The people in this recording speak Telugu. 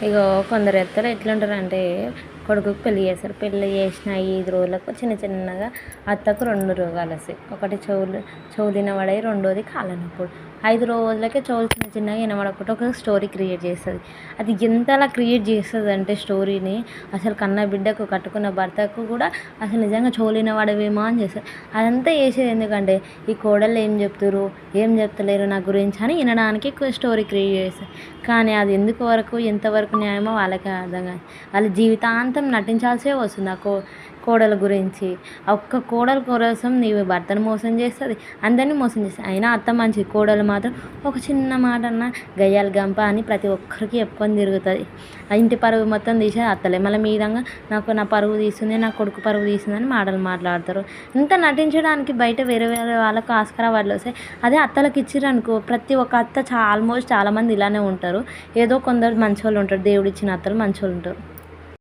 ఇగో కొందరు ఎత్తలు ఎట్లుంటారంటే కొడుకుకి పెళ్లి చేస్తారు. పెళ్లి చేసిన 5 రోజులకు చిన్నగా అత్తకు 2 రోగాలు వస్తాయి. ఒకటి చెవులు వినబడాయి, రెండోది కాళ్ళ నొప్పులు. 5 రోజులకే చెవులు చిన్నగా వినబడకుండా ఒక స్టోరీ క్రియేట్ చేస్తుంది. అది ఎంతలా క్రియేట్ చేస్తుంది అంటే స్టోరీని అసలు కన్న బిడ్డకు కట్టుకున్న భర్తకు కూడా అసలు నిజంగా చెవులు వినబడవేమో అని చేస్తుంది. అదంతా చేసేది ఎందుకంటే ఈ కోడళ్ళు ఏం చెప్తురు, ఏం చెప్తలేరు నా గురించి అని వినడానికి స్టోరీ క్రియేట్ చేస్తారు. కానీ అది ఎందుకు వరకు ఎంతవరకు న్యాయమో వాళ్ళకే అర్థం కాదు. వాళ్ళ జీవితాంతం నటించాల్సే వస్తుంది ఆ కోడల గురించి. ఆ ఒక్క కోడల కోసం నీవు భర్తను మోసం చేస్తుంది, అందరినీ మోసం చేస్తుంది. అయినా అత్త మంచి, కోడలు మాత్రం ఒక చిన్న మాట అన్న గయ్యాలి గంప అని ప్రతి ఒక్కరికి చెప్పుకొని తిరుగుతుంది. ఆ ఇంటి పరువు మొత్తం తీసేది అత్తలే. మళ్ళీ మీ విధంగా నా పరువు తీస్తుంది, నా కొడుకు పరువు తీస్తుందని మాటలు మాట్లాడతారు. ఇంత నటించడానికి బయట వేరే వేరే వాళ్ళకు ఆస్కార అవార్డులు వస్తాయి. అదే అత్తలకు ఇచ్చిరనుకో ప్రతి ఒక్క అత్త ఆల్మోస్ట్ చాలామంది ఇలానే ఉంటారు. ఏదో కొందరు మంచోళ్ళు ఉంటారు, దేవుడు ఇచ్చిన అత్తలు మంచోళ్ళు ఉంటారు.